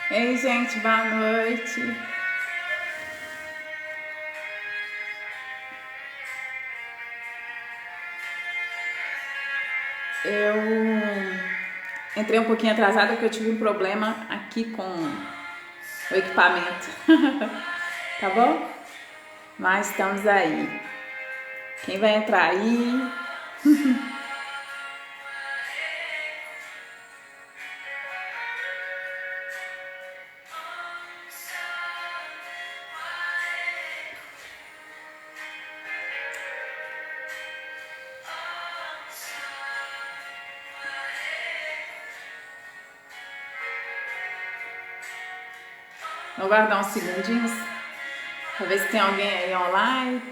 Ei, gente, boa noite. Eu entrei um pouquinho atrasada porque eu tive um problema aqui com o equipamento. Tá bom? Mas estamos aí. Quem vai entrar aí? Vou guardar uns segundinhos pra ver se tem alguém aí online.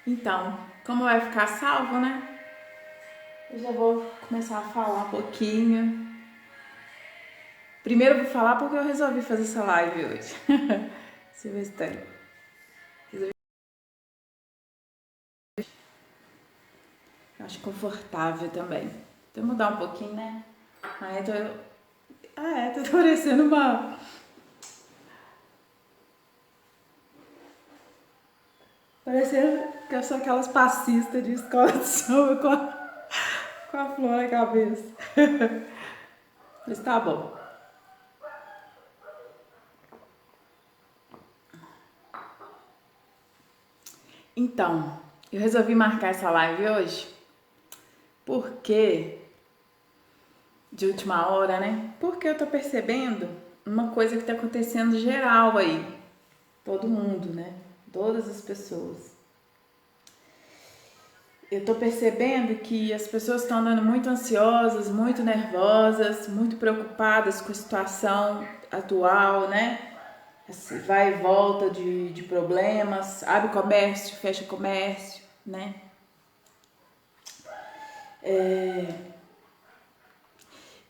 Então, como vai ficar salvo, né? Eu já vou começar a falar um pouquinho. Primeiro eu vou falar porque eu resolvi fazer essa live hoje. Deixa eu ver se tem. Eu acho confortável também. Deixa eu mudar um pouquinho, né? Tô parecendo uma. Parecendo que eu sou aquelas passistas de escola de samba com a flor na cabeça. Mas tá bom. Então, eu resolvi marcar essa live hoje porque, de última hora, né? Porque eu tô percebendo uma coisa que tá acontecendo geral aí. Todo mundo, né? Todas as pessoas. Eu tô percebendo que as pessoas estão andando muito ansiosas, muito nervosas, muito preocupadas com a situação atual, né? Esse vai e volta de problemas, abre comércio, fecha comércio, né?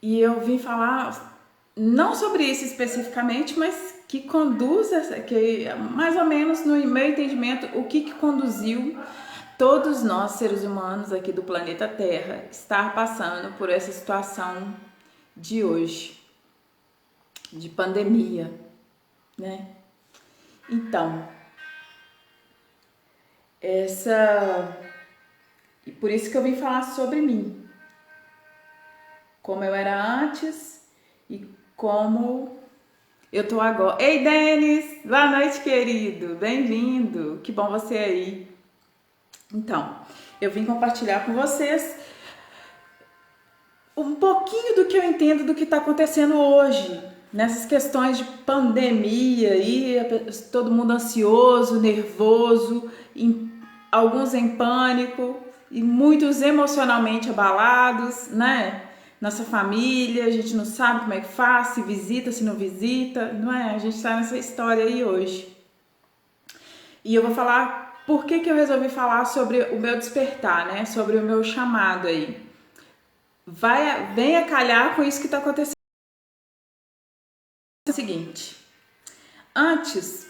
E eu vim falar não sobre isso especificamente, mas que conduz, que mais ou menos no meu entendimento, o que conduziu todos nós, seres humanos aqui do planeta Terra, estar passando por essa situação de hoje, de pandemia, né? Então, e por isso que eu vim falar sobre mim, como eu era antes e como eu tô agora. Ei, Denis! Boa noite, querido! Bem-vindo! Que bom você aí. Então, eu vim compartilhar com vocês um pouquinho do que eu entendo do que está acontecendo hoje, nessas questões de pandemia e todo mundo ansioso, nervoso, alguns em pânico e muitos emocionalmente abalados, né? Nossa família, a gente não sabe como é que faz, se visita, se não visita, não é? A gente está nessa história aí hoje. E eu vou falar por que eu resolvi falar sobre o meu despertar, né? Sobre o meu chamado aí. Venha calhar com isso que está acontecendo. É o seguinte, antes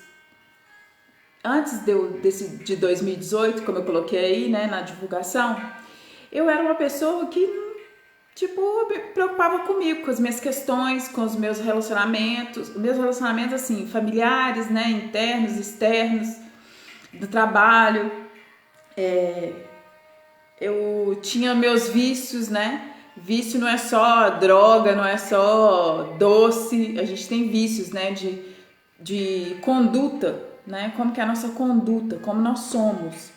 de 2018, como eu coloquei aí, né, na divulgação, eu era uma pessoa que, tipo, me preocupava comigo, com as minhas questões, com os meus relacionamentos assim, familiares, né, internos, externos, do trabalho. Eu tinha meus vícios, né? Vício não é só droga, não é só doce, a gente tem vícios, né, de conduta, né? Como que é a nossa conduta, como nós somos.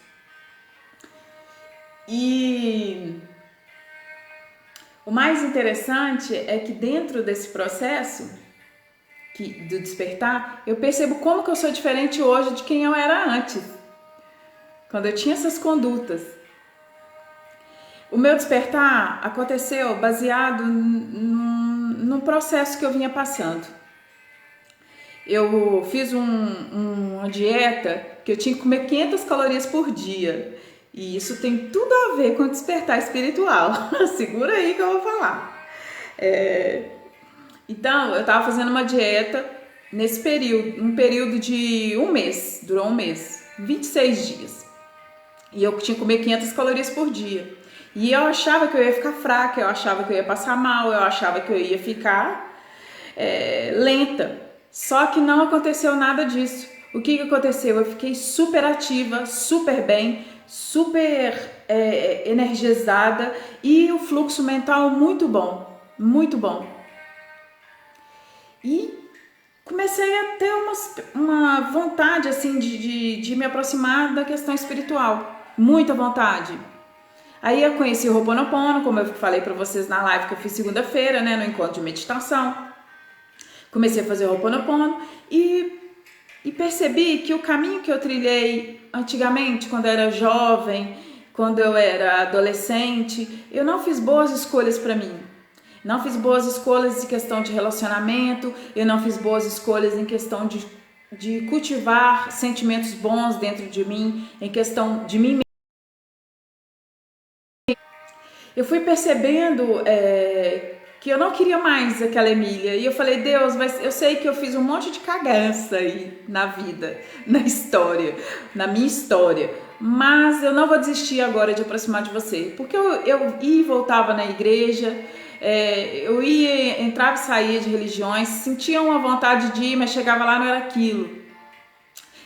E o mais interessante é que dentro desse processo do despertar, eu percebo como que eu sou diferente hoje de quem eu era antes, quando eu tinha essas condutas. O meu despertar aconteceu baseado num processo que eu vinha passando. Eu fiz uma dieta que eu tinha que comer 500 calorias por dia. E isso tem tudo a ver com o despertar espiritual. Segura aí que eu vou falar. Então, eu estava fazendo uma dieta, nesse período, um período de um mês, durou um mês, 26 dias. E eu tinha que comer 500 calorias por dia. E eu achava que eu ia ficar fraca, eu achava que eu ia passar mal, eu achava que eu ia ficar lenta. Só que não aconteceu nada disso. O que aconteceu? Eu fiquei super ativa, super bem, super energizada e o fluxo mental muito bom, muito bom. E comecei a ter uma vontade assim de me aproximar da questão espiritual, muita vontade. Aí eu conheci o Ho'oponopono, como eu falei para vocês na live que eu fiz segunda-feira, né, no encontro de meditação. Comecei a fazer o Ho'oponopono e percebi que o caminho que eu trilhei antigamente, quando eu era jovem, quando eu era adolescente, eu não fiz boas escolhas para mim. Não fiz boas escolhas em questão de relacionamento, eu não fiz boas escolhas em questão de cultivar sentimentos bons dentro de mim, em questão de mim. Eu fui percebendo que eu não queria mais aquela Emília. E eu falei, Deus, mas eu sei que eu fiz um monte de cagaça aí na vida, na história, na minha história. Mas eu não vou desistir agora de aproximar de você. Porque eu ia e voltava na igreja, eu ia, entrava e saía de religiões, sentia uma vontade de ir, mas chegava lá não era aquilo.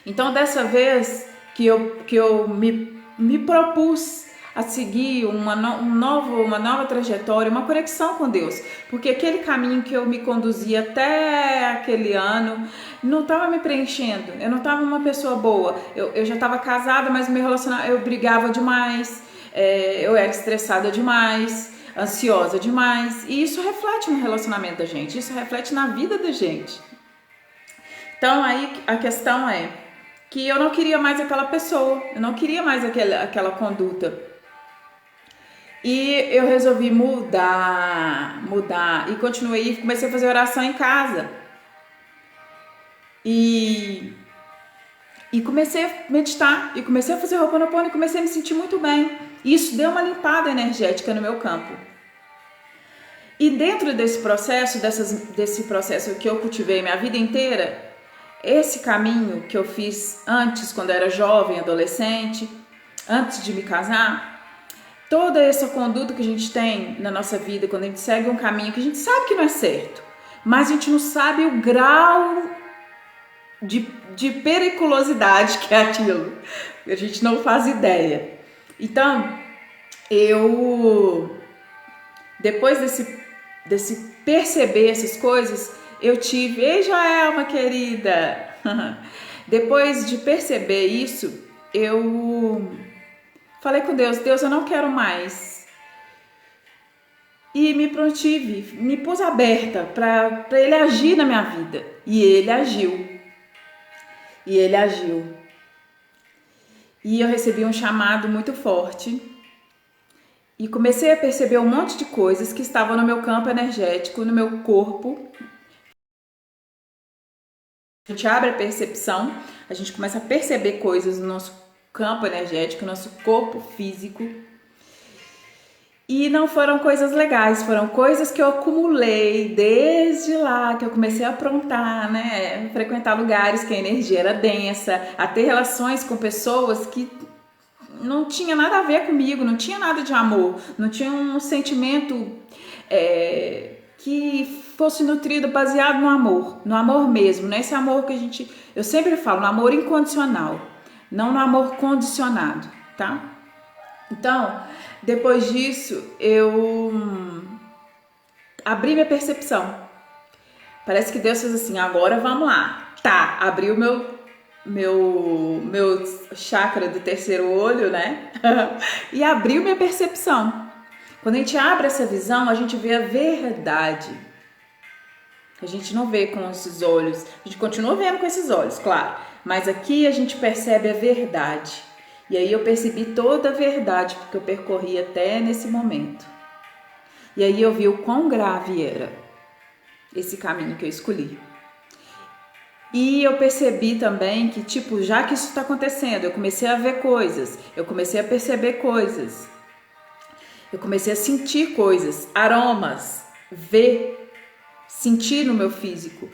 Então dessa vez que eu me propus a seguir uma nova trajetória, uma conexão com Deus, porque aquele caminho que eu me conduzia até aquele ano não estava me preenchendo, eu não estava uma pessoa boa, eu já estava casada, mas meu relacionamento, eu brigava demais, eu era estressada demais, ansiosa demais, e isso reflete no relacionamento da gente, isso reflete na vida da gente. Então aí a questão é que eu não queria mais aquela pessoa, eu não queria mais aquela conduta. E eu resolvi mudar e continuei, comecei a fazer oração em casa. E comecei a meditar, e comecei a fazer Ho'oponopono e comecei a me sentir muito bem. E isso deu uma limpada energética no meu campo. E dentro desse processo, desse processo que eu cultivei minha vida inteira, esse caminho que eu fiz antes, quando eu era jovem, adolescente, antes de me casar, toda essa conduta que a gente tem na nossa vida, quando a gente segue um caminho que a gente sabe que não é certo, mas a gente não sabe o grau de periculosidade que é aquilo, a gente não faz ideia. Então, depois desse perceber essas coisas, eu tive, ei Joelma querida, depois de perceber isso, eu falei com Deus, eu não quero mais. E me prontive, me pus aberta para Ele agir na minha vida. E Ele agiu. E eu recebi um chamado muito forte. E comecei a perceber um monte de coisas que estavam no meu campo energético, no meu corpo. A gente abre a percepção, a gente começa a perceber coisas no nosso campo energético, no nosso corpo físico. E não foram coisas legais, foram coisas que eu acumulei desde lá, que eu comecei a aprontar, né? Frequentar lugares que a energia era densa, a ter relações com pessoas que não tinha nada a ver comigo, não tinha nada de amor, não tinha um sentimento que fosse nutrido baseado no amor mesmo, né? Esse amor que eu sempre falo, no amor incondicional, não no amor condicionado, tá? Então, depois disso, eu abri minha percepção. Parece que Deus fez assim, agora vamos lá. Tá, abriu meu chakra do terceiro olho, né? E abriu minha percepção. Quando a gente abre essa visão, a gente vê a verdade. A gente não vê com esses olhos. A gente continua vendo com esses olhos, claro. Mas aqui a gente percebe a verdade. E aí eu percebi toda a verdade, porque eu percorri até nesse momento. E aí eu vi o quão grave era esse caminho que eu escolhi. E eu percebi também que, já que isso está acontecendo, eu comecei a ver coisas, eu comecei a perceber coisas, eu comecei a sentir coisas, aromas, ver, sentir no meu físico.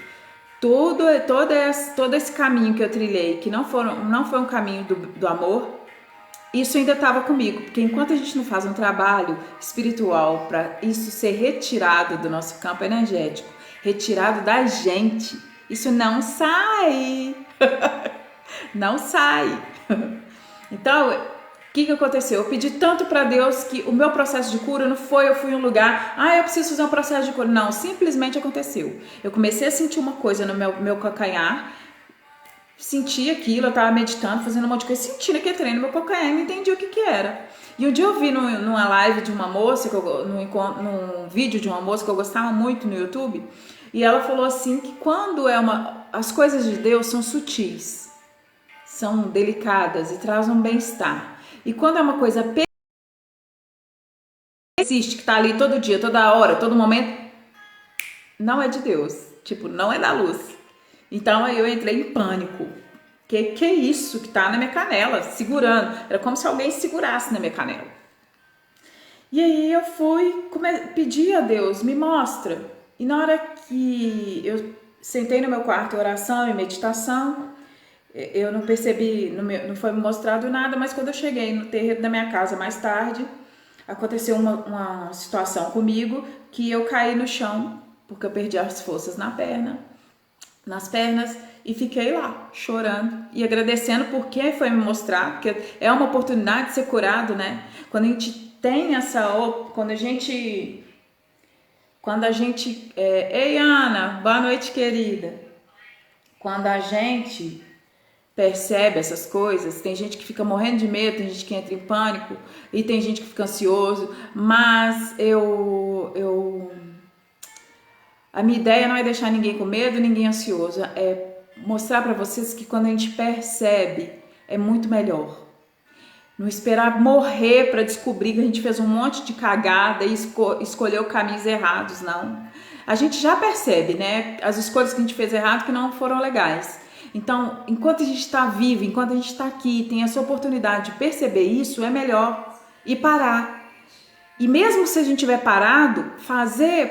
todo esse caminho que eu trilhei, que não foi um caminho do amor, isso ainda estava comigo, porque enquanto a gente não faz um trabalho espiritual para isso ser retirado do nosso campo energético, retirado da gente, isso não sai. Não sai. Então, o que aconteceu? Eu pedi tanto para Deus que o meu processo de cura não foi eu fui em um lugar, eu preciso fazer um processo de cura. Não, simplesmente aconteceu. Eu comecei a sentir uma coisa no meu calcanhar, senti aquilo, eu estava meditando, fazendo um monte de coisa, sentindo aquele trem no meu calcanhar e não entendi o que era. E um dia eu vi numa live de uma moça, num vídeo de uma moça que eu gostava muito no YouTube, e ela falou assim que quando as coisas de Deus são sutis, são delicadas e trazem um bem-estar. E quando é uma coisa existe, que tá ali todo dia, toda hora, todo momento, não é de Deus, tipo, não é da luz. Então aí eu entrei em pânico. Que é isso que tá na minha canela, segurando? Era como se alguém segurasse na minha canela. E aí eu fui pedir a Deus, me mostra. E na hora que eu sentei no meu quarto em oração e meditação, eu não percebi, não foi me mostrado nada, mas quando eu cheguei no terreiro da minha casa mais tarde, aconteceu uma situação comigo que eu caí no chão, porque eu perdi as forças nas pernas, e fiquei lá, chorando e agradecendo porque foi me mostrar, porque é uma oportunidade de ser curado, né? Quando a gente tem quando a gente, ei Ana, boa noite querida, quando a gente percebe essas coisas, tem gente que fica morrendo de medo, tem gente que entra em pânico e tem gente que fica ansioso, mas a minha ideia não é deixar ninguém com medo, ninguém ansioso, é mostrar para vocês que quando a gente percebe é muito melhor. Não esperar morrer para descobrir que a gente fez um monte de cagada e escolheu caminhos errados, não. A gente já percebe, né, as escolhas que a gente fez errado que não foram legais. Então, enquanto a gente está vivo, enquanto a gente está aqui, tem essa oportunidade de perceber isso, é melhor e parar. E mesmo se a gente tiver parado,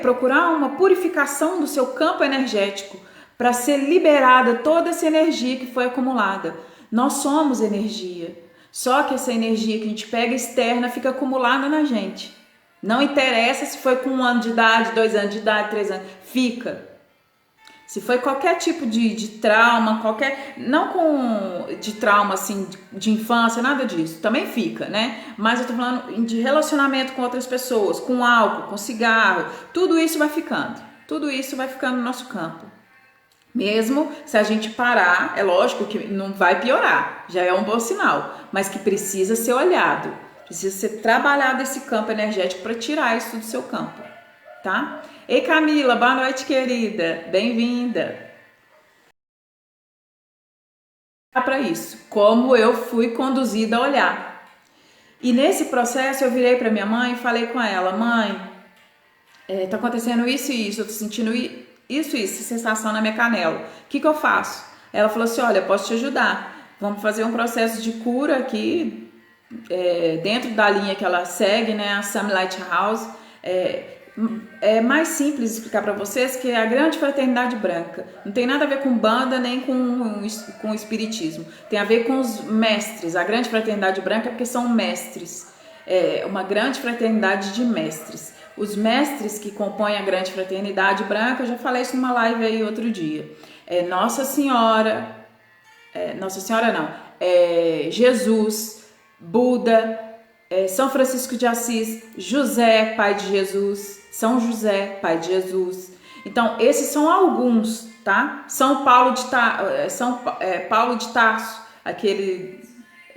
procurar uma purificação do seu campo energético para ser liberada toda essa energia que foi acumulada. Nós somos energia, só que essa energia que a gente pega externa fica acumulada na gente. Não interessa se foi com 1 ano de idade, 2 anos de idade, 3 anos, fica. Se foi qualquer tipo de trauma, não de trauma assim, de infância, nada disso, também fica, né? Mas eu tô falando de relacionamento com outras pessoas, com álcool, com cigarro, tudo isso vai ficando no nosso campo. Mesmo se a gente parar, é lógico que não vai piorar, já é um bom sinal, mas que precisa ser olhado, precisa ser trabalhado esse campo energético para tirar isso do seu campo, tá? Ei Camila, boa noite querida, bem-vinda. Para isso, como eu fui conduzida a olhar. E nesse processo eu virei para minha mãe e falei com ela, mãe, tá acontecendo isso e isso, eu tô sentindo isso, sensação na minha canela. O que eu faço? Ela falou assim, olha, eu posso te ajudar. Vamos fazer um processo de cura aqui, dentro da linha que ela segue, né, a Sam Lighthouse. É mais simples explicar para vocês que é a Grande Fraternidade Branca. Não tem nada a ver com banda nem com espiritismo. Tem a ver com os mestres. A Grande Fraternidade Branca é porque são mestres. É uma grande fraternidade de mestres. Os mestres que compõem a Grande Fraternidade Branca, eu já falei isso numa live aí outro dia. Nossa Senhora não, Jesus, Buda, São Francisco de Assis, José, pai de Jesus, São José, pai de Jesus. Então, esses são alguns, tá? Paulo de Tarso, aquele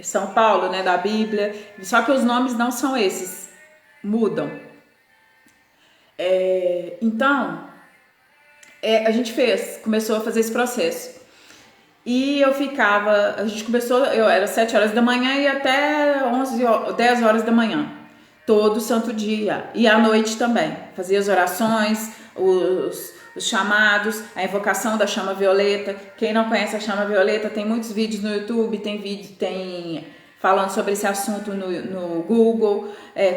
São Paulo, né, da Bíblia. Só que os nomes não são esses, mudam. Então, a gente começou a fazer esse processo. E eu era 7 horas da manhã e até 10 horas da manhã, todo santo dia, e à noite também, fazia as orações, os chamados, a invocação da chama violeta. Quem não conhece a chama violeta, tem muitos vídeos no YouTube, tem falando sobre esse assunto no Google,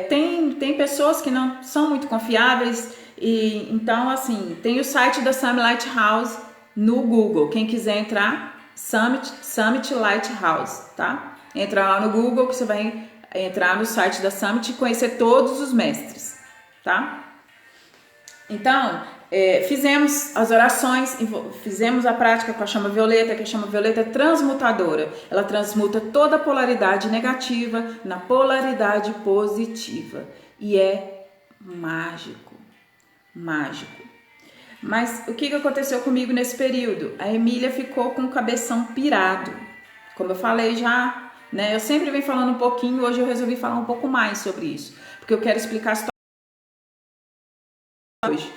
tem pessoas que não são muito confiáveis, e então assim, tem o site da Sam Lighthouse, no Google. Quem quiser entrar, Summit Lighthouse, tá? Entra lá no Google que você vai entrar no site da Summit e conhecer todos os mestres, tá? Então, fizemos as orações, fizemos a prática com a chama violeta, que a chama violeta é transmutadora. Ela transmuta toda a polaridade negativa na polaridade positiva. E é mágico, mágico. Mas o que aconteceu comigo nesse período? A Emília ficou com o cabeção pirado. Como eu falei já, né? Eu sempre venho falando um pouquinho, hoje eu resolvi falar um pouco mais sobre isso. Porque eu quero explicar a situação hoje.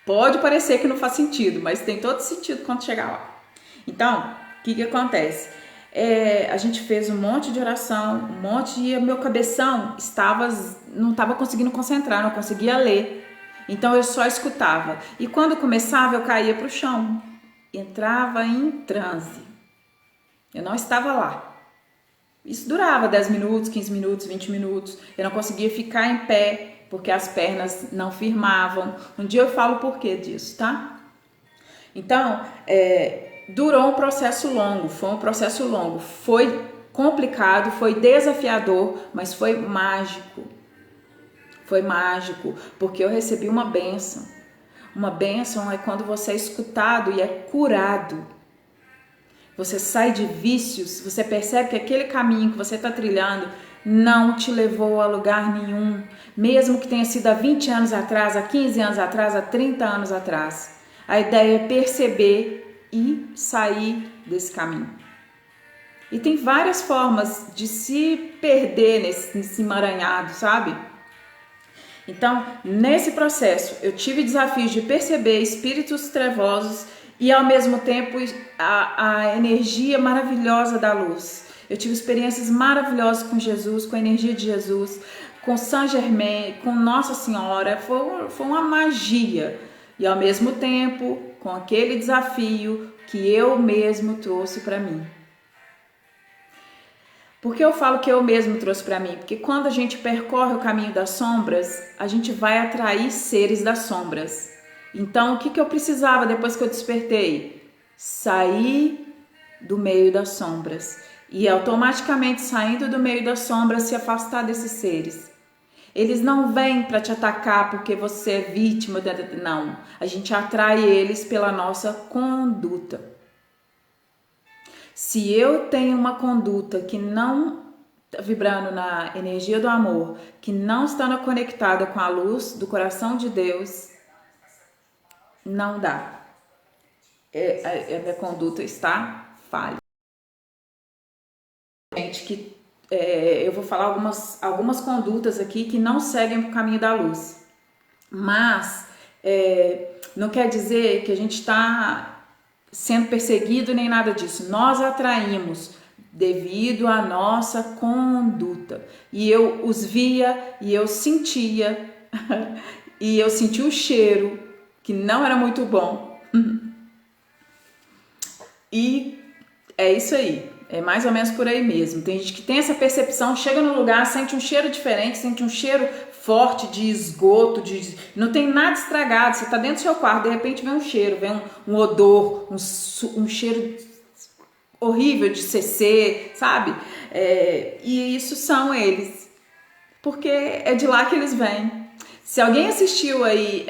Pode parecer que não faz sentido, mas tem todo sentido quando chegar lá. Então, o que acontece? A gente fez um monte de oração, e meu cabeção não estava conseguindo concentrar, não conseguia ler. Então eu só escutava. E quando começava, eu caía para o chão. Entrava em transe. Eu não estava lá. Isso durava 10 minutos, 15 minutos, 20 minutos. Eu não conseguia ficar em pé, porque as pernas não firmavam. Um dia eu falo o porquê disso, tá? Então, durou um processo longo, foi complicado, foi desafiador, mas foi mágico. Foi mágico, porque eu recebi uma bênção. Uma bênção é quando você é escutado e é curado. Você sai de vícios, você percebe que aquele caminho que você está trilhando não te levou a lugar nenhum, mesmo que tenha sido há 20 anos atrás, há 15 anos atrás, há 30 anos atrás. A ideia é perceber e sair desse caminho. E tem várias formas de se perder nesse emaranhado, sabe? Então, nesse processo, eu tive desafios de perceber espíritos trevosos e, ao mesmo tempo, a energia maravilhosa da luz. Eu tive experiências maravilhosas com Jesus, com a energia de Jesus, com Saint Germain, com Nossa Senhora. Foi uma magia. E, ao mesmo tempo, com aquele desafio que eu mesmo trouxe para mim. Por que eu falo que eu mesmo trouxe para mim? Porque quando a gente percorre o caminho das sombras, a gente vai atrair seres das sombras. Então, o que eu precisava depois que eu despertei? Sair do meio das sombras. E automaticamente, saindo do meio das sombras, se afastar desses seres. Eles não vêm para te atacar porque você é vítima. Não, a gente atrai eles pela nossa conduta. Se eu tenho uma conduta que não está vibrando na energia do amor, que não está conectada com a luz do coração de Deus, não dá. A minha conduta está falha. Gente, eu vou falar algumas condutas aqui que não seguem o caminho da luz. Mas não quer dizer que a gente está sendo perseguido nem nada disso. Nós atraímos devido à nossa conduta. E eu os via e eu sentia e eu senti o cheiro que não era muito bom. E é isso aí. É mais ou menos por aí mesmo. Tem gente que tem essa percepção, chega no lugar, sente um cheiro diferente, sente um cheiro forte de esgoto, não tem nada estragado. Você está dentro do seu quarto, de repente vem um cheiro, vem um odor, um cheiro horrível de CC, sabe? E isso são eles, porque é de lá que eles vêm. Se alguém assistiu aí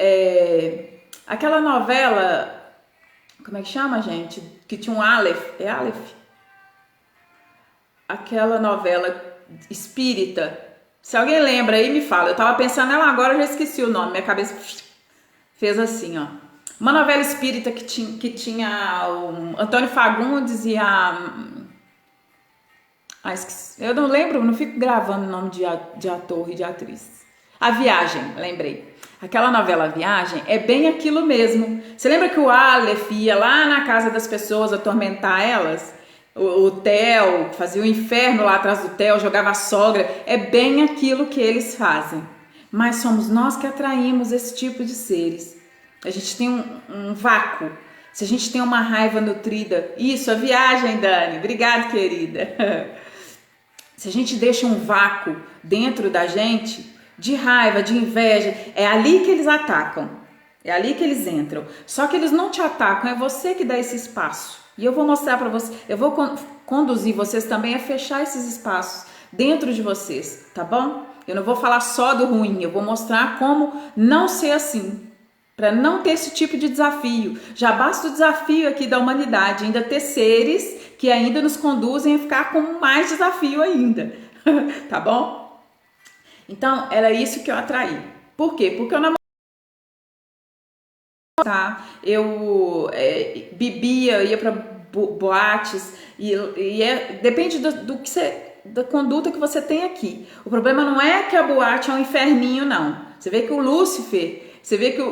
aquela novela, como é que chama, gente? Que tinha um Aleph, é Aleph? Aquela novela espírita. Se alguém lembra aí, me fala. Eu tava pensando nela agora, eu já esqueci o nome. Minha cabeça fez assim, ó. Uma novela espírita que tinha o Antônio Fagundes e esqueci. Eu não lembro, não fico gravando o nome de ator e de atriz. A Viagem, lembrei. Aquela novela Viagem é bem aquilo mesmo. Você lembra que o Aleph ia lá na casa das pessoas atormentar elas? O Theo fazia o inferno lá atrás do Theo, jogava a sogra. É bem aquilo que eles fazem. Mas somos nós que atraímos esse tipo de seres. A gente tem um vácuo. Se a gente tem uma raiva nutrida, isso, a viagem, Dani. Obrigada, querida. Se a gente deixa um vácuo dentro da gente, de raiva, de inveja, é ali que eles atacam. É ali que eles entram. Só que eles não te atacam, é você que dá esse espaço. E eu vou mostrar para você, eu vou conduzir vocês também a fechar esses espaços dentro de vocês, tá bom? Eu não vou falar só do ruim, eu vou mostrar como não ser assim, para não ter esse tipo de desafio. Já basta o desafio aqui da humanidade, ainda ter seres que ainda nos conduzem a ficar com mais desafio ainda, tá bom? Então, era isso que eu atraí. Por quê? Porque eu namorava, eu bebia, ia para boates, depende do que você, da conduta que você tem aqui. O problema não é que a boate é um inferninho, não. Você vê que o Lúcifer, você vê que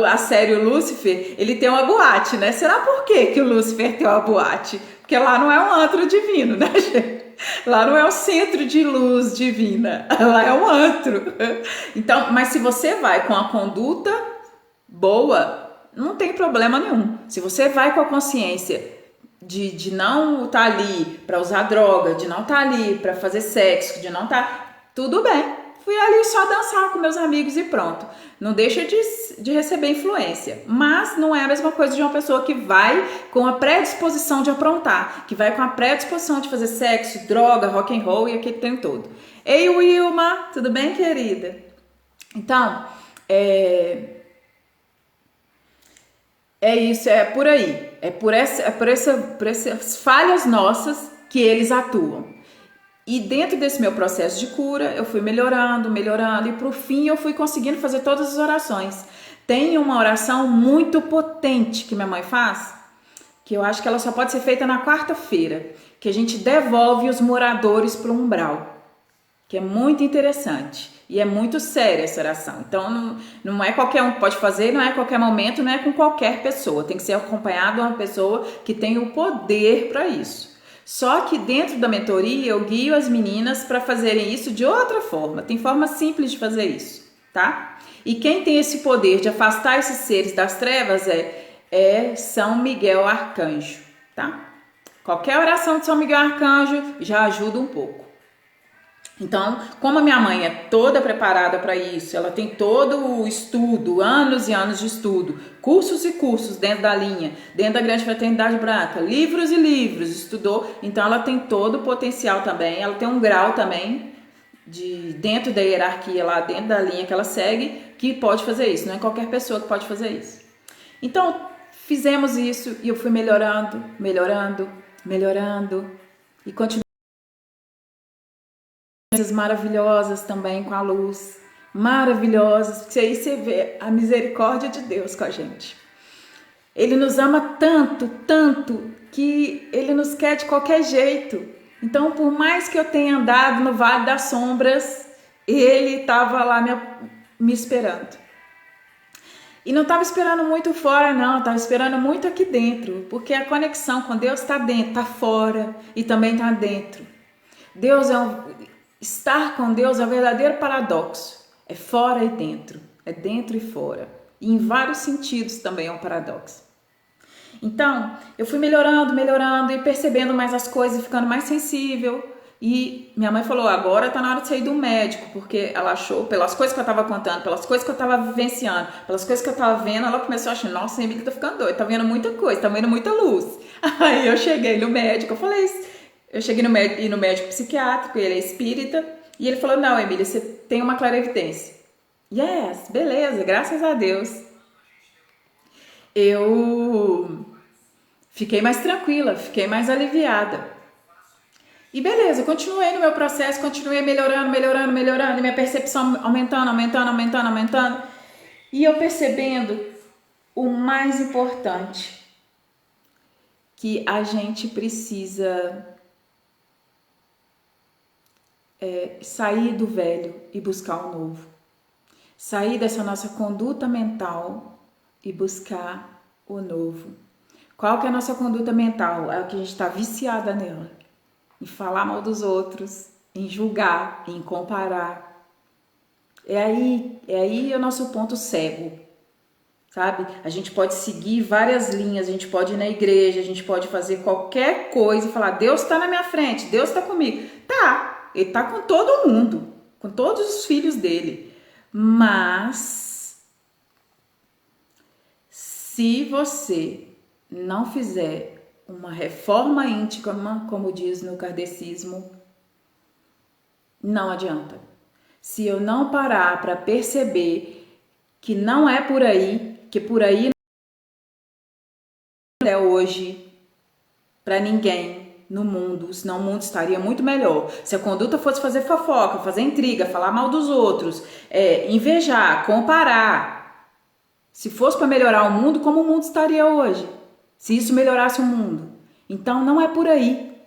a série Lúcifer, ele tem uma boate, né? Será por quê que o Lúcifer tem uma boate? Porque lá não é um antro divino, né, gente? Lá não é o centro de luz divina, lá é um antro. Então, mas se você vai com a conduta boa, não tem problema nenhum. Se você vai com a consciência de não estar ali para usar droga, de não estar ali para fazer sexo, de não estar... Tudo bem. Fui ali só dançar com meus amigos e pronto. Não deixa de receber influência. Mas não é a mesma coisa de uma pessoa que vai com a predisposição de aprontar, que vai com a predisposição de fazer sexo, droga, rock and roll e aquele tem todo. Ei, Wilma, tudo bem, querida? Então, é isso, é por aí. É por essas falhas nossas que eles atuam. E dentro desse meu processo de cura, eu fui melhorando, e por fim eu fui conseguindo fazer todas as orações. Tem uma oração muito potente que minha mãe faz, que eu acho que ela só pode ser feita na quarta-feira, que a gente devolve os moradores para o umbral, que é muito interessante. E é muito séria essa oração. Então não é qualquer um que pode fazer, não é a qualquer momento, não é com qualquer pessoa. Tem que ser acompanhado de uma pessoa que tem o poder para isso. Só que dentro da mentoria eu guio as meninas para fazerem isso de outra forma. Tem forma simples de fazer isso, tá? E quem tem esse poder de afastar esses seres das trevas é São Miguel Arcanjo, tá? Qualquer oração de São Miguel Arcanjo já ajuda um pouco. Então, como a minha mãe é toda preparada para isso, ela tem todo o estudo, anos e anos de estudo, cursos e cursos dentro da linha, dentro da Grande Fraternidade Branca, livros e livros, estudou, então ela tem todo o potencial também, ela tem um grau também dentro da hierarquia lá, dentro da linha que ela segue, que pode fazer isso, não é qualquer pessoa que pode fazer isso. Então, fizemos isso e eu fui melhorando e continuo maravilhosas também com a luz, maravilhosas, porque aí você vê a misericórdia de Deus com a gente. Ele nos ama tanto, tanto, que ele nos quer de qualquer jeito. Então, por mais que eu tenha andado no Vale das Sombras, ele estava lá me esperando. E não estava esperando muito fora, não, estava esperando muito aqui dentro, porque a conexão com Deus está dentro, está fora e também está dentro. Estar com Deus é um verdadeiro paradoxo. É fora e dentro. É dentro e fora. E em vários sentidos também é um paradoxo. Então, eu fui melhorando e percebendo mais as coisas, ficando mais sensível. E minha mãe falou, agora tá na hora de sair do médico, porque ela achou, pelas coisas que eu tava contando, pelas coisas que eu tava vivenciando, pelas coisas que eu tava vendo, ela começou a achar, nossa, a Emília tá ficando doida, tá vendo muita coisa, tá vendo muita luz. Aí eu cheguei no médico, eu cheguei no médico psiquiátrico, ele é espírita, e ele falou, não, Emília, você tem uma clarividência. Yes, beleza, graças a Deus. Eu fiquei mais tranquila, fiquei mais aliviada. E beleza, continuei no meu processo, continuei melhorando, e minha percepção aumentando. E eu percebendo o mais importante, que a gente precisa sair do velho e buscar o novo. Sair dessa nossa conduta mental e buscar o novo. Qual que é a nossa conduta mental? É o que a gente está viciada nela. Em falar mal dos outros, em julgar, em comparar. É aí o nosso ponto cego, sabe? A gente pode seguir várias linhas, a gente pode ir na igreja, a gente pode fazer qualquer coisa e falar, Deus está na minha frente, Deus está comigo. Tá, ele está com todo mundo, com todos os filhos dele. Mas Se você não fizer uma reforma íntima, como diz no kardecismo, não adianta. Se eu não parar para perceber que não é por aí, que por aí não é hoje para ninguém no mundo, senão o mundo estaria muito melhor. Se a conduta fosse fazer fofoca, fazer intriga, falar mal dos outros, invejar, comparar, se fosse para melhorar o mundo, como o mundo estaria hoje? Se isso melhorasse o mundo. Então não é por aí.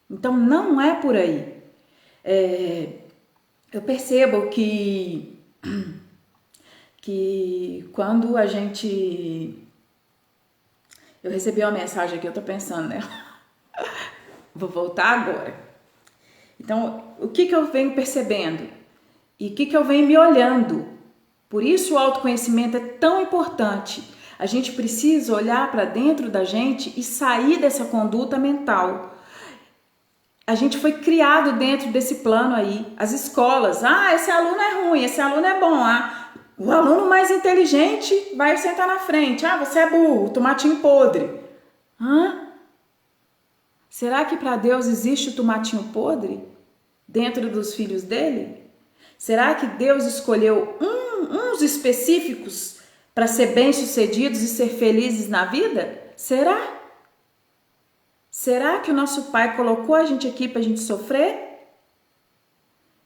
Então não é por aí. Eu percebo que quando a gente... Eu recebi uma mensagem aqui, eu tô pensando nela. Vou voltar agora. Então, o que eu venho percebendo? E o que eu venho me olhando? Por isso o autoconhecimento é tão importante. A gente precisa olhar para dentro da gente e sair dessa conduta mental. A gente foi criado dentro desse plano aí. As escolas, esse aluno é ruim, esse aluno é bom. O aluno mais inteligente vai sentar na frente. Você é burro, tomatinho podre. Será que para Deus existe o tomatinho podre dentro dos filhos dele? Será que Deus escolheu uns específicos para ser bem-sucedidos e ser felizes na vida? Será? Será que o nosso Pai colocou a gente aqui para a gente sofrer?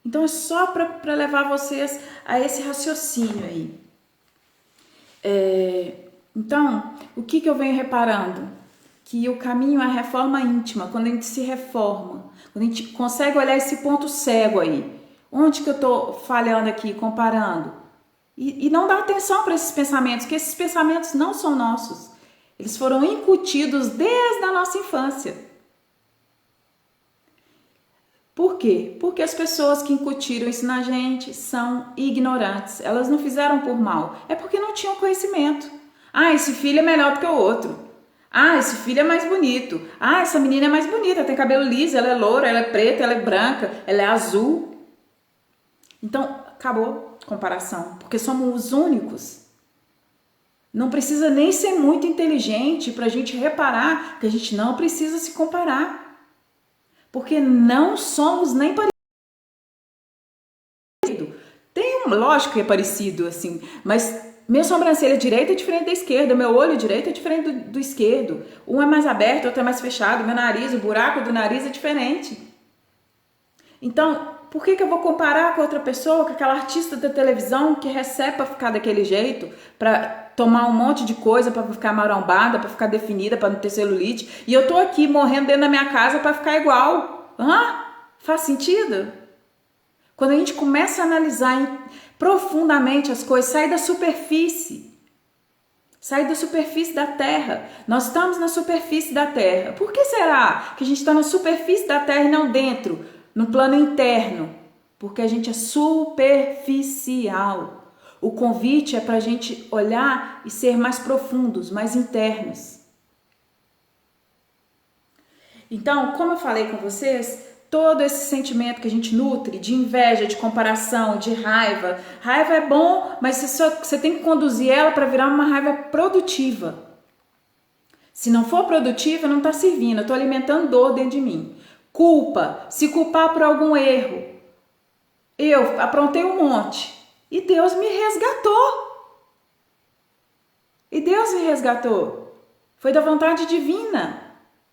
Então é só para levar vocês a esse raciocínio aí. Então, o que eu venho reparando? Que o caminho é a reforma íntima, quando a gente se reforma, quando a gente consegue olhar esse ponto cego aí. Onde que eu estou falhando aqui, comparando? E não dar atenção para esses pensamentos, que esses pensamentos não são nossos. Eles foram incutidos desde a nossa infância. Por quê? Porque as pessoas que incutiram isso na gente são ignorantes. Elas não fizeram por mal. É porque não tinham conhecimento. Esse filho é melhor do que o outro. Esse filho é mais bonito. Essa menina é mais bonita, tem cabelo liso, ela é loura, ela é preta, ela é branca, ela é azul. Então, acabou a comparação, porque somos os únicos. Não precisa nem ser muito inteligente para a gente reparar que a gente não precisa se comparar. Porque não somos nem parecidos. Lógico que é parecido, assim, mas minha sobrancelha direita é diferente da esquerda, meu olho direito é diferente do esquerdo. Um é mais aberto, outro é mais fechado, meu nariz, o buraco do nariz é diferente. Então, por que eu vou comparar com outra pessoa, com aquela artista da televisão que recebe para ficar daquele jeito, para tomar um monte de coisa, para ficar marombada, para ficar definida, para não ter celulite, e eu tô aqui morrendo dentro da minha casa para ficar igual? Faz sentido? Quando a gente começa a analisar profundamente as coisas, sai da superfície da Terra. Nós estamos na superfície da Terra. Por que será que a gente está na superfície da Terra e não dentro, no plano interno? Porque a gente é superficial. O convite é para a gente olhar e ser mais profundos, mais internos. Então, como eu falei com vocês, todo esse sentimento que a gente nutre de inveja, de comparação, de raiva. Raiva é bom, mas você tem que conduzir ela para virar uma raiva produtiva. Se não for produtiva, não está servindo. Eu estou alimentando dor dentro de mim. Culpa, se culpar por algum erro. Eu aprontei um monte e Deus me resgatou. Foi da vontade divina.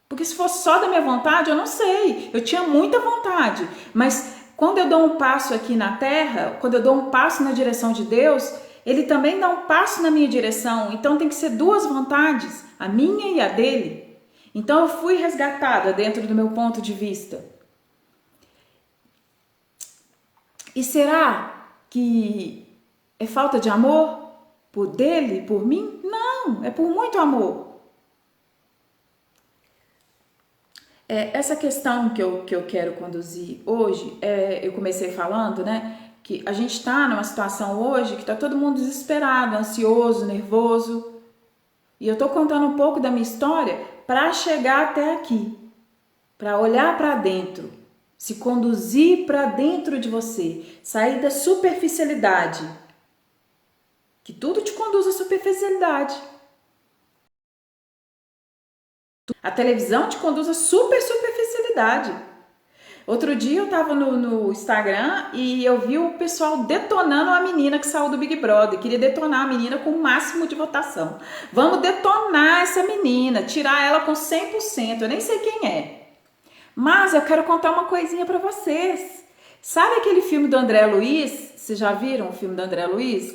Porque se fosse só da minha vontade, eu não sei. Eu tinha muita vontade. Mas quando eu dou um passo aqui na terra, quando eu dou um passo na direção de Deus, Ele também dá um passo na minha direção. Então tem que ser duas vontades, a minha e a dele. Então eu fui resgatada dentro do meu ponto de vista. E será que é falta de amor por dele, por mim? Não, é por muito amor. Essa questão que eu quero conduzir hoje, eu comecei falando, né, que a gente está numa situação hoje que está todo mundo desesperado, ansioso, nervoso. E eu estou contando um pouco da minha história para chegar até aqui, para olhar para dentro, se conduzir para dentro de você, sair da superficialidade, que tudo te conduz à superficialidade. A televisão te conduz a superficialidade. Outro dia eu tava no Instagram e eu vi o pessoal detonando a menina que saiu do Big Brother. Queria detonar a menina com o máximo de votação. Vamos detonar essa menina, tirar ela com 100%. Eu nem sei quem é. Mas eu quero contar uma coisinha pra vocês. Sabe aquele filme do André Luiz? Vocês já viram o filme do André Luiz?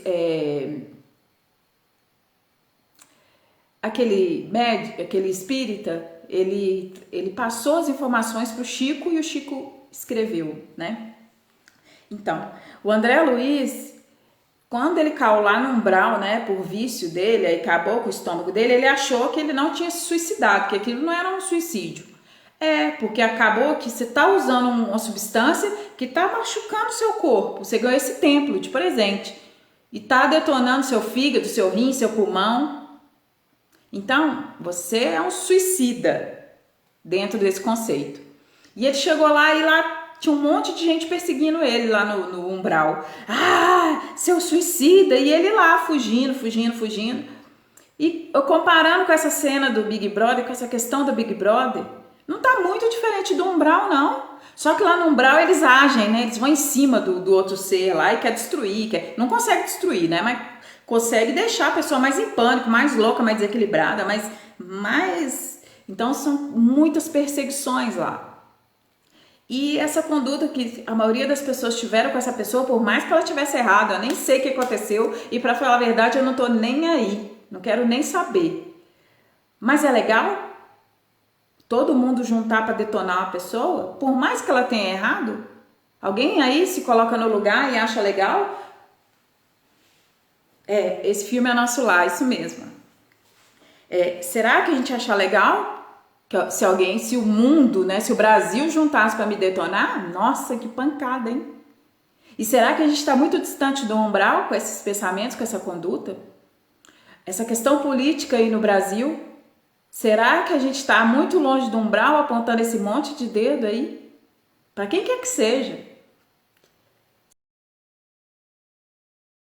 Aquele médico, aquele espírita, ele passou as informações para o Chico e o Chico escreveu, né? Então, o André Luiz, quando ele caiu lá no umbral, né, por vício dele, aí acabou com o estômago dele, ele achou que ele não tinha se suicidado, que aquilo não era um suicídio. Porque acabou que você tá usando uma substância que tá machucando o seu corpo. Você ganhou esse templo de presente e tá detonando seu fígado, seu rim, seu pulmão. Então, você é um suicida dentro desse conceito. E ele chegou lá e lá tinha um monte de gente perseguindo ele lá no umbral. Ah, seu suicida! E ele lá fugindo. E eu comparando com essa cena do Big Brother, com essa questão do Big Brother, não tá muito diferente do umbral, não. Só que lá no umbral eles agem, né? Eles vão em cima do outro ser lá e quer destruir. Não consegue destruir, né? Mas consegue deixar a pessoa mais em pânico, mais louca, mais desequilibrada, mais... Então são muitas perseguições lá. E essa conduta que a maioria das pessoas tiveram com essa pessoa, por mais que ela tivesse errado, eu nem sei o que aconteceu e para falar a verdade eu não tô nem aí, não quero nem saber. Mas é legal todo mundo juntar para detonar uma pessoa, por mais que ela tenha errado? Alguém aí se coloca no lugar e acha legal? Esse filme é nosso lar, isso mesmo. Será que a gente acha legal? Que se o mundo, né, se o Brasil juntasse para me detonar, nossa, que pancada, hein? E será que a gente está muito distante do umbral com esses pensamentos, com essa conduta? Essa questão política aí no Brasil, será que a gente está muito longe do umbral apontando esse monte de dedo aí? Para quem quer que seja.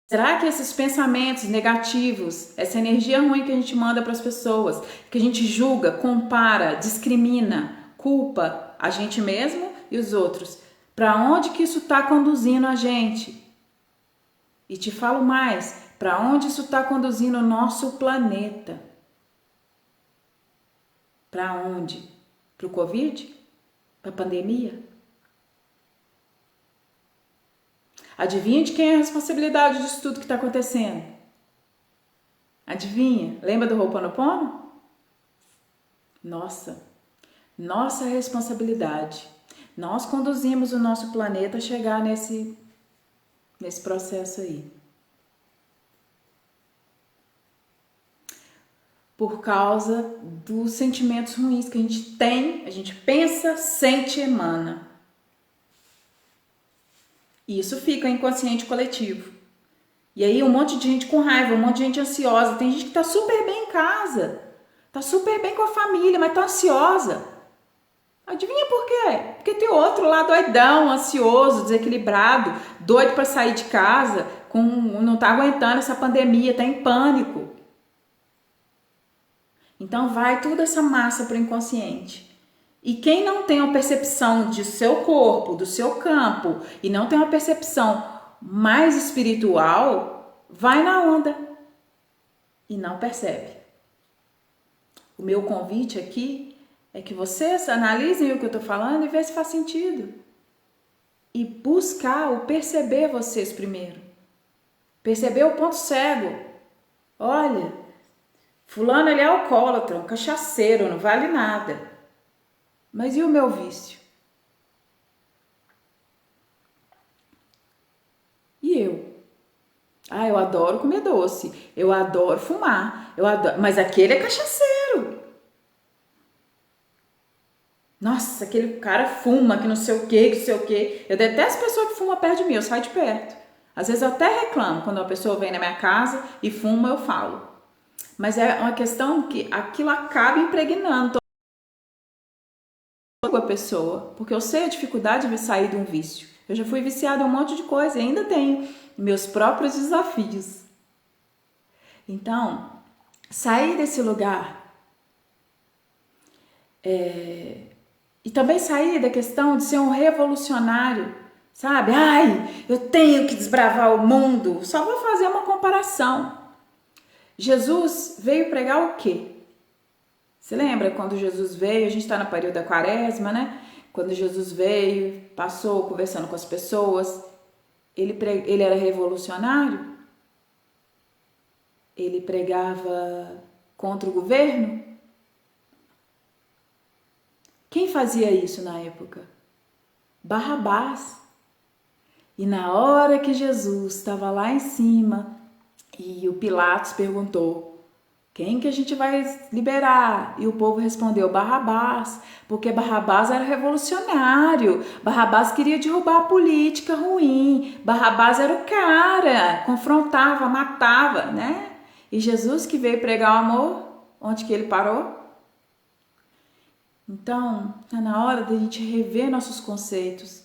Será que esses pensamentos negativos, essa energia ruim que a gente manda para as pessoas, que a gente julga, compara, discrimina, culpa a gente mesmo e os outros, para onde que isso está conduzindo a gente? E te falo mais, para onde isso está conduzindo o nosso planeta? Para onde? Para o Covid? Para a pandemia? Adivinha de quem é a responsabilidade disso tudo que está acontecendo? Adivinha? Lembra do Ho'oponopono? Nossa responsabilidade. Nós conduzimos o nosso planeta a chegar nesse processo aí. Por causa dos sentimentos ruins que a gente tem, a gente pensa, sente e emana. E isso fica inconsciente coletivo. E aí um monte de gente com raiva, um monte de gente ansiosa. Tem gente que tá super bem em casa, tá super bem com a família, mas tá ansiosa. Adivinha por quê? Porque tem outro lá doidão, ansioso, desequilibrado, doido para sair de casa, não tá aguentando essa pandemia, tá em pânico. Então vai toda essa massa pro inconsciente. E quem não tem uma percepção de seu corpo, do seu campo, e não tem uma percepção mais espiritual, vai na onda e não percebe. O meu convite aqui é que vocês analisem o que eu estou falando e vejam se faz sentido. E buscar o perceber vocês primeiro. Perceber o ponto cego. Olha, fulano ele é alcoólatra, um cachaceiro, não vale nada. Mas e o meu vício? E eu? Eu adoro comer doce, eu adoro fumar, mas aquele é cachaceiro. Nossa, aquele cara fuma, que não sei o que. Eu detesto pessoa que fuma perto de mim, eu saio de perto. Às vezes eu até reclamo quando uma pessoa vem na minha casa e fuma, eu falo. Mas é uma questão que aquilo acaba impregnando a pessoa, porque eu sei a dificuldade de sair de um vício. Eu já fui viciada em um monte de coisa e ainda tenho meus próprios desafios. Então, sair desse lugar E também sair da questão de ser um revolucionário, sabe? Ai, eu tenho que desbravar o mundo. Só vou fazer uma comparação. Jesus veio pregar o quê? Você lembra quando Jesus veio? A gente está no período da quaresma, né? Quando Jesus veio, passou conversando com as pessoas, ele era revolucionário? Ele pregava contra o governo? Quem fazia isso na época? Barrabás. E na hora que Jesus estava lá em cima e o Pilatos perguntou: quem que a gente vai liberar? E o povo respondeu: Barrabás, porque Barrabás era revolucionário, Barrabás queria derrubar a política ruim, Barrabás era o cara, confrontava, matava, né? E Jesus que veio pregar o amor, onde que ele parou? Então, está na hora da gente rever nossos conceitos.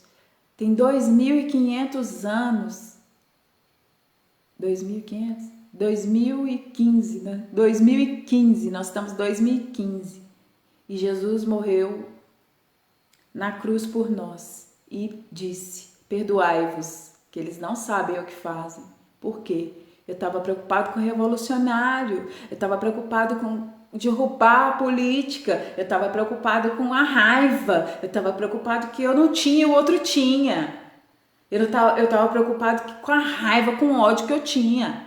Tem 2.500 anos. 2.500? 2015, né? 2015, nós estamos em 2015. E Jesus morreu na cruz por nós e disse: perdoai-vos, que eles não sabem o que fazem. Por quê? Eu estava preocupado com o revolucionário, eu estava preocupado com derrubar a política, eu estava preocupado com a raiva, eu estava preocupado que eu não tinha, o outro tinha. Eu estava preocupado com a raiva, com o ódio que eu tinha.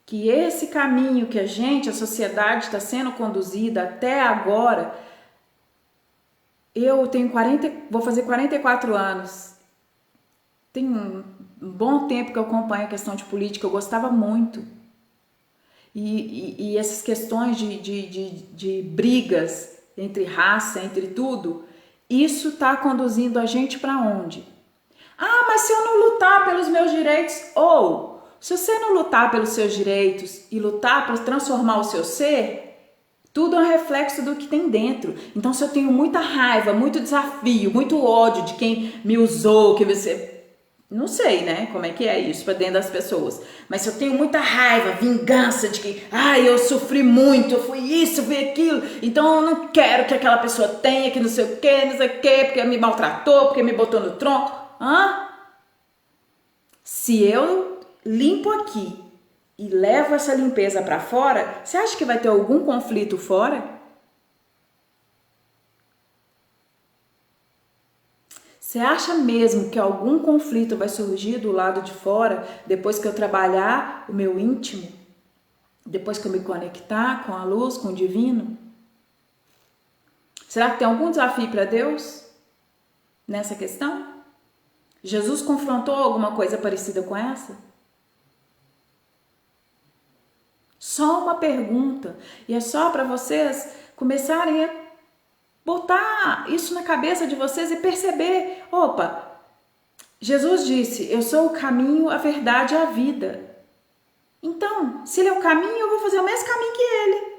Que esse caminho que a sociedade está sendo conduzida até agora, eu tenho 40, vou fazer 44 anos. Tem um bom tempo que eu acompanho a questão de política, eu gostava muito. E essas questões de brigas entre raça, entre tudo, isso está conduzindo a gente para onde? Ah, mas se eu não lutar pelos meus direitos, ou se você não lutar pelos seus direitos e lutar para transformar o seu ser, tudo é um reflexo do que tem dentro. Então, se eu tenho muita raiva, muito desafio, muito ódio de quem me usou, que você... Não sei, né, como é que é isso para dentro das pessoas. Mas se eu tenho muita raiva, vingança de que, eu sofri muito, eu fui isso, eu fui aquilo, então eu não quero que aquela pessoa tenha, que não sei o que, não sei o que, porque me maltratou, porque me botou no tronco. Se eu limpo aqui e levo essa limpeza para fora, você acha que vai ter algum conflito fora? Você acha mesmo que algum conflito vai surgir do lado de fora depois que eu trabalhar o meu íntimo? Depois que eu me conectar com a luz, com o divino? Será que tem algum desafio para Deus nessa questão? Jesus confrontou alguma coisa parecida com essa? Só uma pergunta. E é só para vocês começarem a botar isso na cabeça de vocês e perceber, opa, Jesus disse, eu sou o caminho, a verdade e a vida. Então, se ele é o caminho, eu vou fazer o mesmo caminho que ele.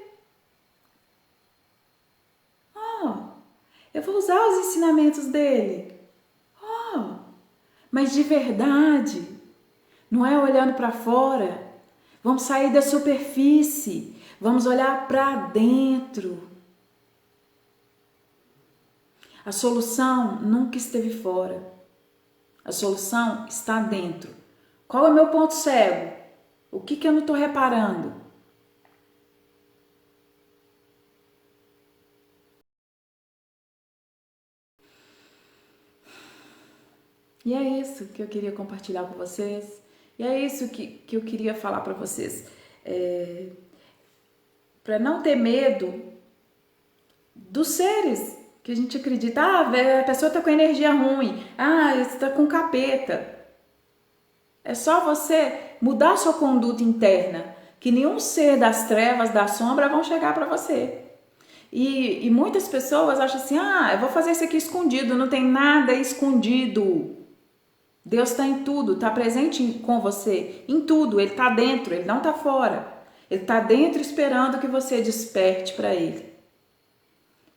Eu vou usar os ensinamentos dele. Mas de verdade, não é olhando para fora. Vamos sair da superfície, vamos olhar para dentro. A solução nunca esteve fora. A solução está dentro. Qual é o meu ponto cego? O que eu não estou reparando? E é isso que eu queria compartilhar com vocês. E é isso que eu queria falar para vocês. Para não ter medo dos seres que a gente acredita. A pessoa está com energia ruim. Está com capeta. É só você mudar sua conduta interna, que nenhum ser das trevas, da sombra vão chegar para você. E muitas pessoas acham assim, eu vou fazer isso aqui escondido. Não tem nada escondido. Deus está em tudo, está presente com você, em tudo. Ele está dentro, ele não está fora. Ele está dentro esperando que você desperte para ele.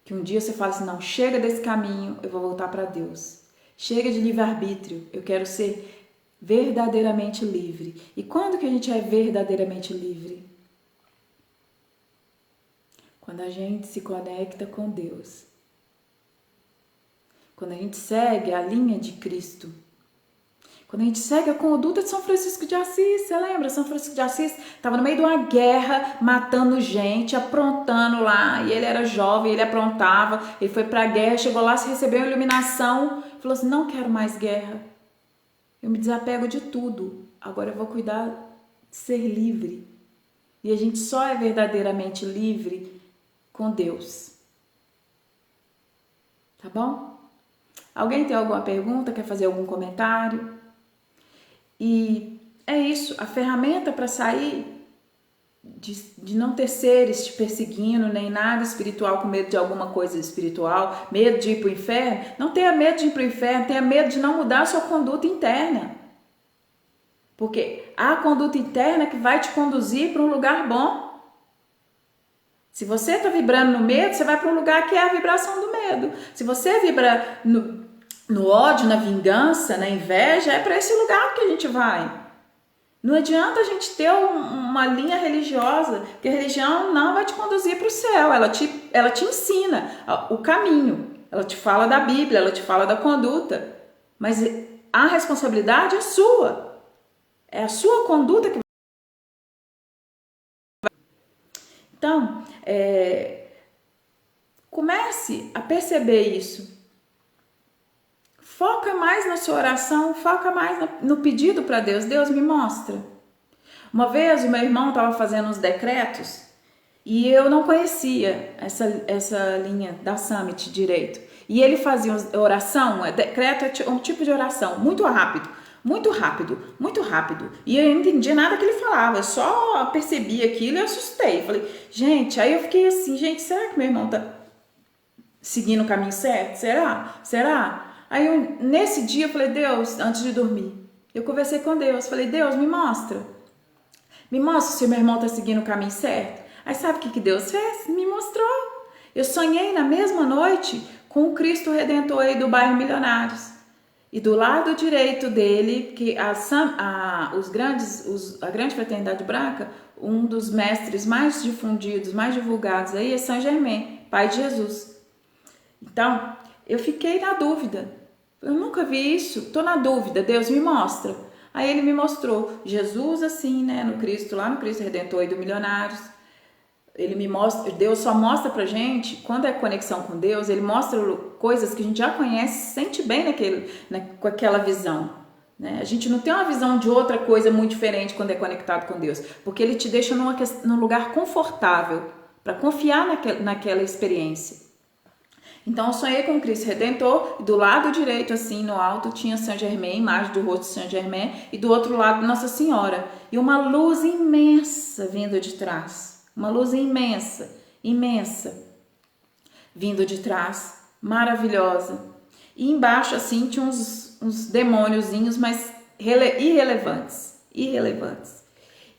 Que um dia você fale assim, não, chega desse caminho, eu vou voltar para Deus. Chega de livre-arbítrio, eu quero ser verdadeiramente livre. E quando que a gente é verdadeiramente livre? Quando a gente se conecta com Deus. Quando a gente segue a linha de Cristo. Quando a gente segue a conduta de São Francisco de Assis, você lembra? São Francisco de Assis estava no meio de uma guerra, matando gente, aprontando lá, e ele era jovem, ele aprontava, ele foi para a guerra, chegou lá, se recebeu a iluminação, falou assim, não quero mais guerra, eu me desapego de tudo, agora eu vou cuidar de ser livre. E a gente só é verdadeiramente livre com Deus. Tá bom? Alguém tem alguma pergunta, quer fazer algum comentário? E é isso, a ferramenta para sair de não ter seres te perseguindo, nem nada espiritual, com medo de alguma coisa espiritual, medo de ir para o inferno, não tenha medo de ir para o inferno, tenha medo de não mudar a sua conduta interna. Porque a conduta interna que vai te conduzir para um lugar bom. Se você está vibrando no medo, você vai para um lugar que é a vibração do medo. Se você vibra no ódio, na vingança, na inveja, é para esse lugar que a gente vai. Não adianta a gente ter uma linha religiosa, que a religião não vai te conduzir para o céu, ela te ensina o caminho, ela te fala da Bíblia, ela te fala da conduta, mas a responsabilidade é sua, é a sua conduta que vai. Então, comece a perceber isso. Foca mais na sua oração, foca mais no pedido para Deus. Deus, me mostra. Uma vez o meu irmão estava fazendo uns decretos e eu não conhecia essa linha da Summit direito. E ele fazia oração, decreto é um tipo de oração, muito rápido, muito rápido, muito rápido. E eu não entendia nada que ele falava, eu só percebi aquilo e assustei. Falei, gente, aí eu fiquei assim, gente, será que meu irmão está seguindo o caminho certo? Será? Aí nesse dia eu falei, Deus, antes de dormir, eu conversei com Deus, falei, Deus, me mostra se meu irmão está seguindo o caminho certo. Aí sabe o que Deus fez? Me mostrou. Eu sonhei na mesma noite com o Cristo Redentor aí do bairro Milionários. E do lado direito dele, que a grande fraternidade branca, um dos mestres mais difundidos, mais divulgados aí é Saint Germain, pai de Jesus. Então, eu fiquei na dúvida. Eu nunca vi isso, tô na dúvida, Deus me mostra. Aí ele me mostrou Jesus assim, né, no Cristo, lá no Cristo Redentor e do Milionários. Ele me mostra, Deus só mostra pra gente, quando é conexão com Deus, ele mostra coisas que a gente já conhece, sente bem com aquela visão. Né? A gente não tem uma visão de outra coisa muito diferente quando é conectado com Deus, porque ele te deixa num lugar confortável para confiar naquela experiência. Então eu sonhei com o Cristo Redentor e do lado direito, assim, no alto, tinha Saint Germain, imagem do rosto de Saint Germain, e do outro lado Nossa Senhora. E uma luz imensa vindo de trás. Uma luz imensa, vindo de trás, maravilhosa. E embaixo, assim, tinha uns demôniozinhos, mas irrelevantes.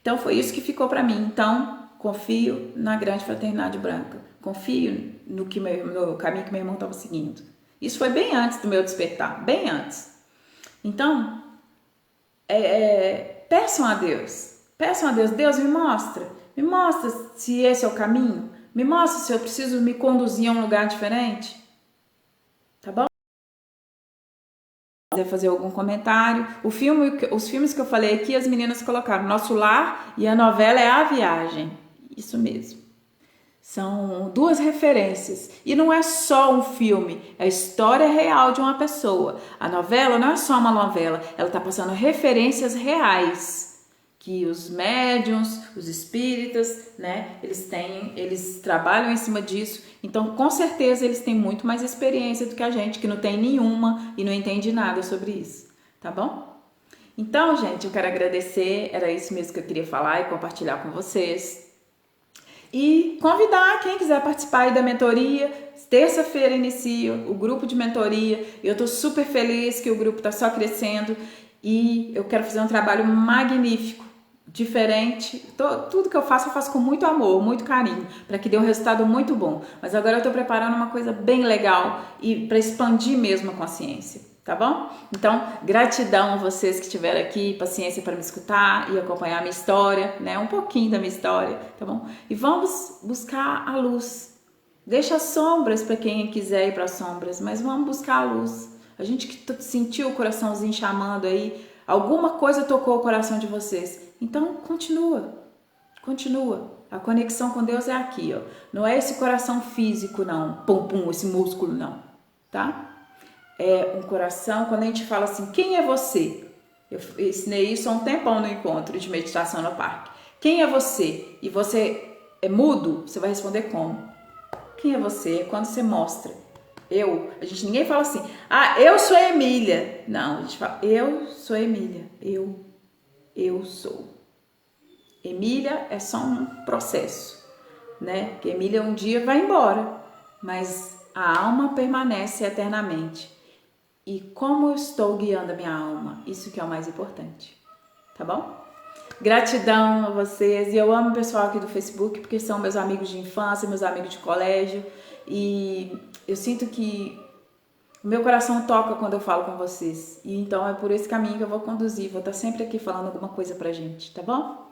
Então foi isso que ficou para mim. Então, confio na grande fraternidade branca. Confio no caminho que meu irmão estava seguindo. Isso foi bem antes do meu despertar, bem antes. Então, peçam a Deus, Deus me mostra se esse é o caminho, me mostra se eu preciso me conduzir a um lugar diferente, tá bom? Se quiser fazer algum comentário, os filmes que eu falei aqui, as meninas colocaram Nosso Lar e a novela é A Viagem, isso mesmo. São duas referências. E não é só um filme, é a história real de uma pessoa. A novela não é só uma novela, ela está passando referências reais que os médiuns, os espíritas, né, eles trabalham em cima disso. Então, com certeza, eles têm muito mais experiência do que a gente, que não tem nenhuma e não entende nada sobre isso. Tá bom? Então, gente, eu quero agradecer. Era isso mesmo que eu queria falar e compartilhar com vocês. E convidar quem quiser participar aí da mentoria. Terça-feira inicia o grupo de mentoria. Eu tô super feliz que o grupo tá só crescendo e eu quero fazer um trabalho magnífico, diferente. Tudo que eu faço com muito amor, muito carinho, para que dê um resultado muito bom. Mas agora eu tô preparando uma coisa bem legal e para expandir mesmo a consciência, tá bom? Então, gratidão a vocês que estiveram aqui, paciência para me escutar e acompanhar a minha história, né? Um pouquinho da minha história, tá bom? E vamos buscar a luz. Deixa as sombras para quem quiser ir para as sombras, mas vamos buscar a luz. A gente que sentiu o coraçãozinho chamando aí, alguma coisa tocou o coração de vocês. Então, continua. A conexão com Deus é aqui, ó. Não é esse coração físico, não. Pum, pum, esse músculo, não. Tá? É um coração, quando a gente fala assim, quem é você? Eu ensinei isso há um tempão no encontro de meditação no parque. Quem é você? E você é mudo? Você vai responder como? Quem é você? É quando você mostra. Ninguém fala assim, eu sou Emília. Não, a gente fala, eu sou Emília. Eu sou. Emília é só um processo, né? Que Emília um dia vai embora, mas a alma permanece eternamente. E como eu estou guiando a minha alma? Isso que é o mais importante, tá bom? Gratidão a vocês, e eu amo o pessoal aqui do Facebook, porque são meus amigos de infância, meus amigos de colégio, e eu sinto que o meu coração toca quando eu falo com vocês, e então é por esse caminho que eu vou conduzir, vou estar sempre aqui falando alguma coisa pra gente, tá bom?